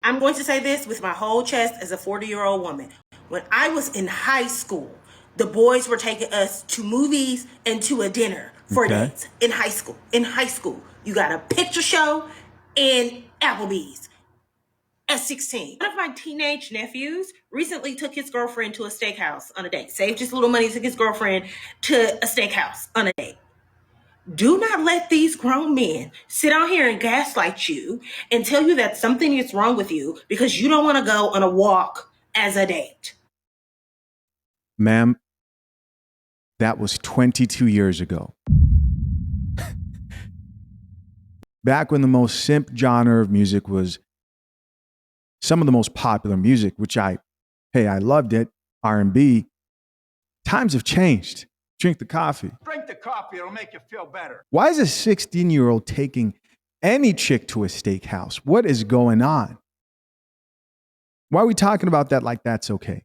I'm going to say this with my whole chest as a 40-year-old woman. When I was in high school, the boys were taking us to movies and to a dinner for Okay. dates in high school. In high school, you got a picture show and Applebee's at 16. One of my teenage nephews recently took his girlfriend to a steakhouse on a date. Saved his little money, took his girlfriend to a steakhouse on a date. Do not let these grown men sit out here and gaslight you and tell you that something is wrong with you because you don't want to go on a walk as a date. Ma'am, that was 22 years ago. Back when the most simp genre of music was some of the most popular music, which I loved it, R&B. Times have changed. Drink the coffee. Drink the coffee, it'll make you feel better. Why is a 16-year-old taking any chick to a steakhouse? What is going on? Why are we talking about that like that's okay?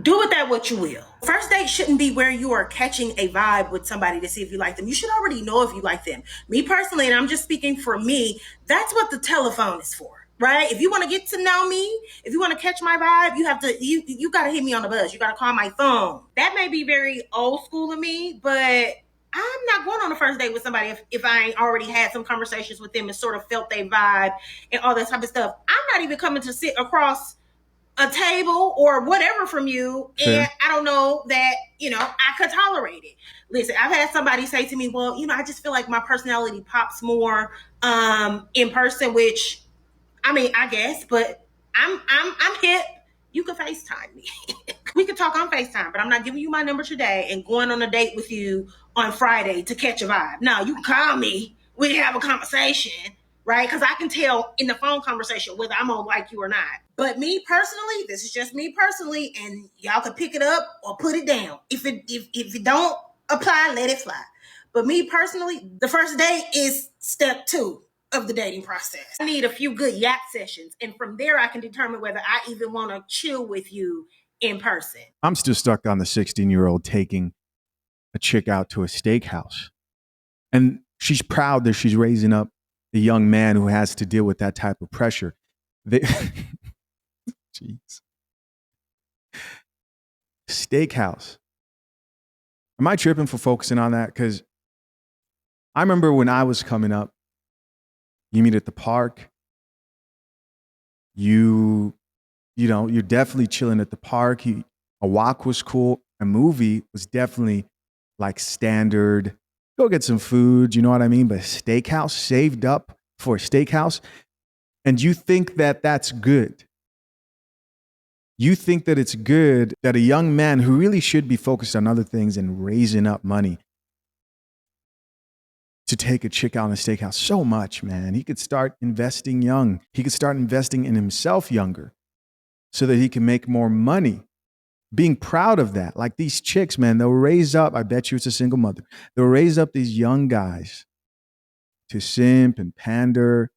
Do with that what you will. First date shouldn't be where you are catching a vibe with somebody to see if you like them. You should already know if you like them. Me personally, and I'm just speaking for me, that's what the telephone is for. Right? If you want to get to know me, if you want to catch my vibe, you got to hit me on the buzz. You got to call my phone. That may be very old school of me, but I'm not going on a first date with somebody if I ain't already had some conversations with them and sort of felt their vibe and all that type of stuff. I'm not even coming to sit across a table or whatever from you, and I don't know that I could tolerate it. Listen, I've had somebody say to me, well, I just feel like my personality pops more in person, which I mean, I guess, but I'm hip. You can FaceTime me. We could talk on FaceTime, but I'm not giving you my number today and going on a date with you on Friday to catch a vibe. No, you can call me. We can have a conversation, right? Because I can tell in the phone conversation whether I'm gonna like you or not. But me personally, this is just me personally, and y'all can pick it up or put it down. If it don't apply, let it fly. But me personally, the first date is step 2 of the dating process. I need a few good yap sessions, and from there I can determine whether I even want to chill with you in person. I'm still stuck on the 16-year-old taking a chick out to a steakhouse. And she's proud that she's raising up a young man who has to deal with that type of pressure. Jeez. Steakhouse. Am I tripping for focusing on that? Because I remember when I was coming up, you meet at the park. You're definitely chilling at the park. A walk was cool. A movie was definitely like standard. Go get some food, you know what I mean? But a steakhouse, saved up for a steakhouse, and you think that that's good. You think that it's good that a young man who really should be focused on other things and raising up money to take a chick out on a steakhouse so much, man. He could start investing young. He could start investing in himself younger so that he can make more money. Being proud of that. Like these chicks, man, they'll raise up, I bet you it's a single mother. They'll raise up these young guys to simp and pander.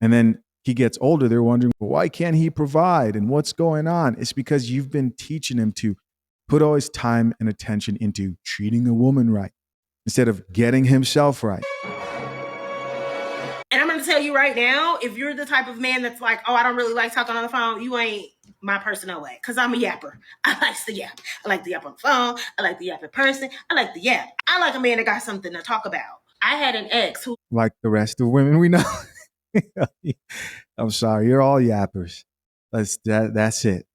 And then he gets older, they're wondering, well, why can't he provide? And what's going on? It's because you've been teaching him to put all his time and attention into treating a woman right instead of getting himself right. And I'm going to tell you right now, if you're the type of man that's like, oh, I don't really like talking on the phone, you ain't my person, no way. Because I'm a yapper. I like to yap. I like to yap on the phone. I like to yap in person. I like to yap. I like a man that got something to talk about. I had an ex who, like the rest of women we know. I'm sorry, you're all yappers. That's it.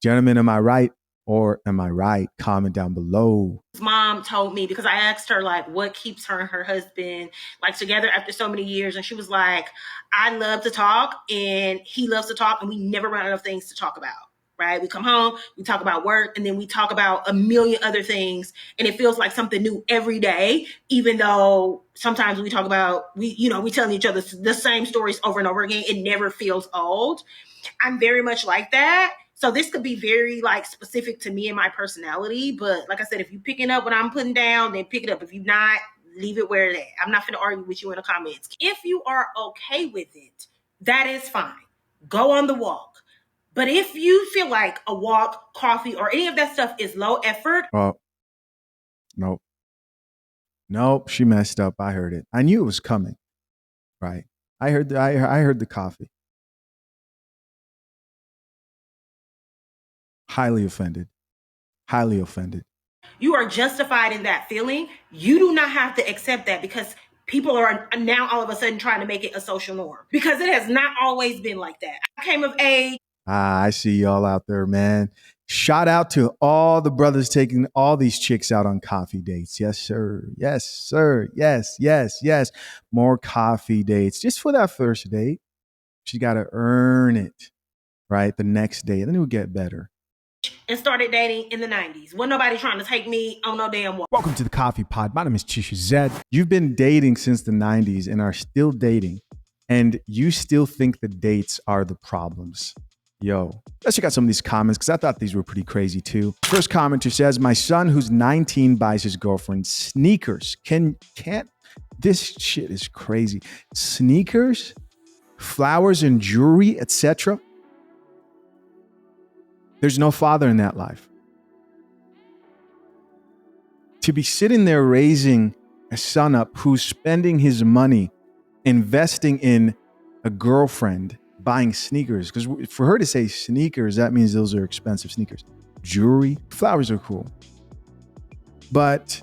Gentlemen, am I right or am I right? Comment down below. mom told me, because I asked her like what keeps her and her husband like together after so many years, and she was like, I love to talk and he loves to talk, and we never run out of things to talk about. Right? We come home, we talk about work, and then we talk about a million other things, and it feels like something new every day, even though sometimes we talk about we telling each other the same stories over and over again. It never feels old. I'm very much like that. So this could be very like specific to me and my personality. But like I said, if you picking up what I'm putting down, then pick it up. If you're not, leave it where it is. I'm not going to argue with you in the comments. If you are okay with it, that is fine. Go on the walk. But if you feel like a walk, coffee, or any of that stuff is low effort. Oh, nope. Nope, she messed up. I heard it. I knew it was coming. Right. I heard the coffee. Highly offended. Highly offended. You are justified in that feeling. You do not have to accept that because people are now all of a sudden trying to make it a social norm because it has not always been like that. I came of age. I see y'all out there, man. Shout out to all the brothers taking all these chicks out on coffee dates. Yes, sir. Yes, sir. Yes, yes, yes. More coffee dates just for that first date. She got to earn it, right? The next day. Then it will get better. And started dating in the 90s. Wasn't nobody trying to take me on no damn walk. Welcome to the Coffee Pod. My name is Chisha Zed. You've been dating since the 90s and are still dating, and you still think the dates are the problems. Yo, let's check out some of these comments because I thought these were pretty crazy too. First commenter says, my son who's 19 buys his girlfriend sneakers. Can't, this shit is crazy. Sneakers, flowers and jewelry, etc. There's no father in that life. To be sitting there raising a son up who's spending his money investing in a girlfriend, buying sneakers, because for her to say sneakers, that means those are expensive sneakers. Jewelry, flowers are cool. But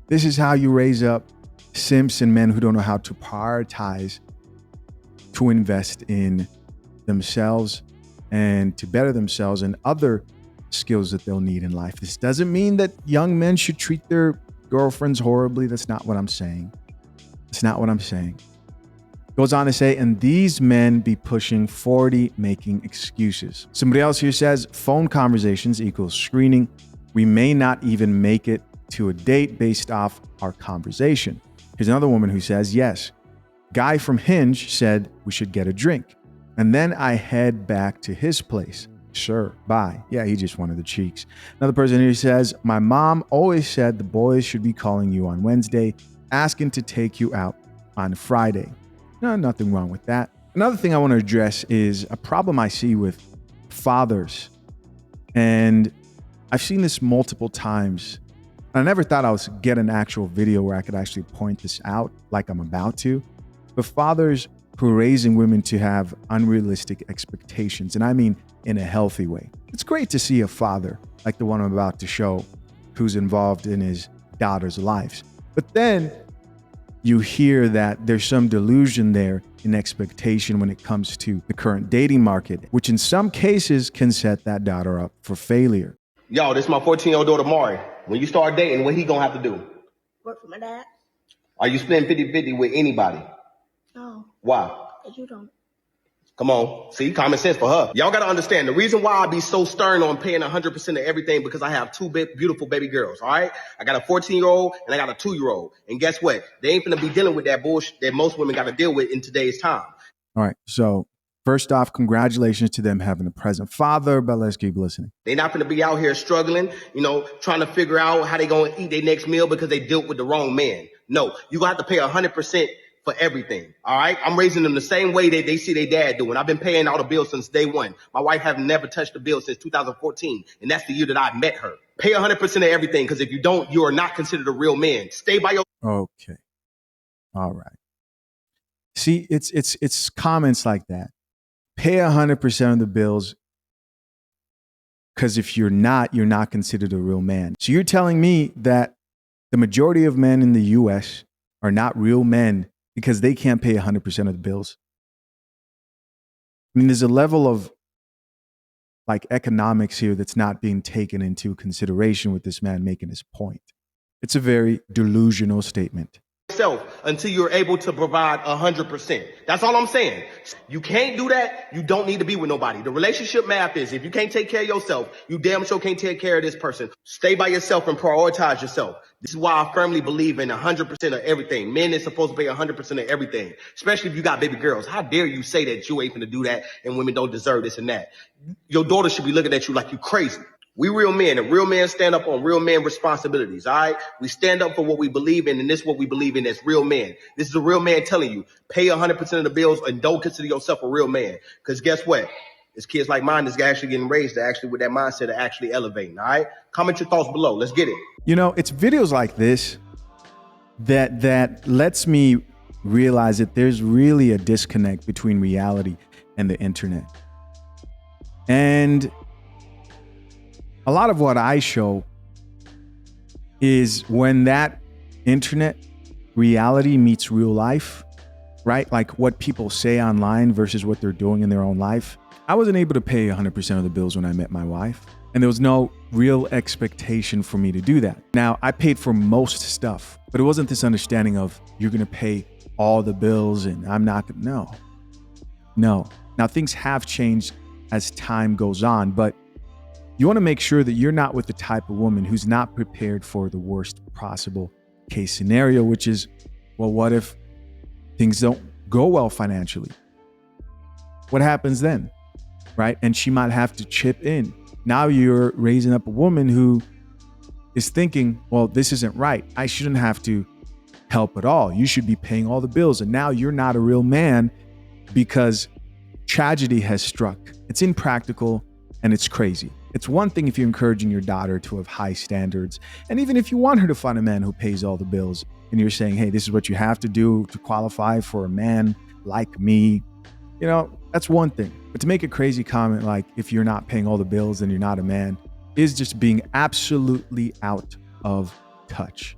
this is how you raise up simps and men who don't know how to prioritize, to invest in themselves and to better themselves and other skills that they'll need in life. This doesn't mean that young men should treat their girlfriends horribly. That's not what I'm saying. That's not what I'm saying. Goes on to say, and these men be pushing 40, making excuses. Somebody else here says, phone conversations equals screening. We may not even make it to a date based off our conversation. Here's another woman who says, yes, guy from Hinge said we should get a drink. And then I head back to his place. Sure, bye. Yeah, he just wanted the cheeks. Another person here says, my mom always said the boys should be calling you on Wednesday, asking to take you out on Friday. No, nothing wrong with that. Another thing I want to address is a problem I see with fathers. And I've seen this multiple times. I never thought I would get an actual video where I could actually point this out like I'm about to. But fathers who are raising women to have unrealistic expectations, and I mean in a healthy way. It's great to see a father like the one I'm about to show who's involved in his daughter's lives. But then you hear that there's some delusion there in expectation when it comes to the current dating market, which in some cases can set that daughter up for failure. Yo, this is my 14-year-old daughter, Mari. When you start dating, what he gonna have to do? Work for my dad? Are you splitting 50-50 with anybody? No, Why? because you don't. Come on. See, common sense for her. Y'all gotta understand, the reason why I be so stern on paying 100% of everything because I have two beautiful baby girls, all right? I got a 14-year-old and I got a 2-year-old. And guess what? They ain't gonna be dealing with that bullshit that most women gotta deal with in today's time. All right, so first off, congratulations to them having a present father, but let's keep listening. They not gonna be out here struggling, trying to figure out how they gonna eat their next meal because they dealt with the wrong man. No, you gonna have to pay 100% for everything, all right? I'm raising them the same way that they see their dad doing. I've been paying all the bills since day one. My wife have never touched the bill since 2014, and that's the year that I met her. Pay 100% of everything, because if you don't, you are not considered a real man. Stay by your... Okay. All right. See, it's comments like that. Pay 100% of the bills, because if you're not considered a real man. So you're telling me that the majority of men in the U.S. are not real men because they can't pay 100% of the bills? I mean, there's a level of like economics here that's not being taken into consideration with this man making his point. It's a very delusional statement. Yourself until you're able to provide 100%. That's all I'm saying. You can't do that. You don't need to be with nobody. The relationship math is if you can't take care of yourself, you damn sure can't take care of this person. Stay by yourself and prioritize yourself. This is why I firmly believe in 100% of everything. Men is supposed to pay 100% of everything, especially if you got baby girls. How dare you say that you ain't gonna do that and women don't deserve this and that? Your daughter should be looking at you like you crazy. We real men, and real men stand up on real men responsibilities, all right? We stand up for what we believe in, and this is what we believe in as real men. This is a real man telling you, pay 100% of the bills and don't consider yourself a real man. Because guess what? It's kids like mine that's actually getting raised actually with that mindset of actually elevating, all right? Comment your thoughts below. Let's get it. You know, it's videos like this that lets me realize that there's really a disconnect between reality and the internet. And a lot of what I show is when that internet reality meets real life, right? Like what people say online versus what they're doing in their own life. I wasn't able to pay 100% of the bills when I met my wife, and there was no real expectation for me to do that. Now, I paid for most stuff, but it wasn't this understanding of you're going to pay all the bills and I'm not going to. No. Now, things have changed as time goes on, but you want to make sure that you're not with the type of woman who's not prepared for the worst possible case scenario, which is, well, what if things don't go well financially? What happens then, right? And she might have to chip in. Now you're raising up a woman who is thinking, well, this isn't right. I shouldn't have to help at all. You should be paying all the bills. And now you're not a real man because tragedy has struck. It's impractical and it's crazy. It's one thing if you're encouraging your daughter to have high standards. And even if you want her to find a man who pays all the bills and you're saying, hey, this is what you have to do to qualify for a man like me, you know, that's one thing. But to make a crazy comment like, if you're not paying all the bills, then you're not a man, is just being absolutely out of touch.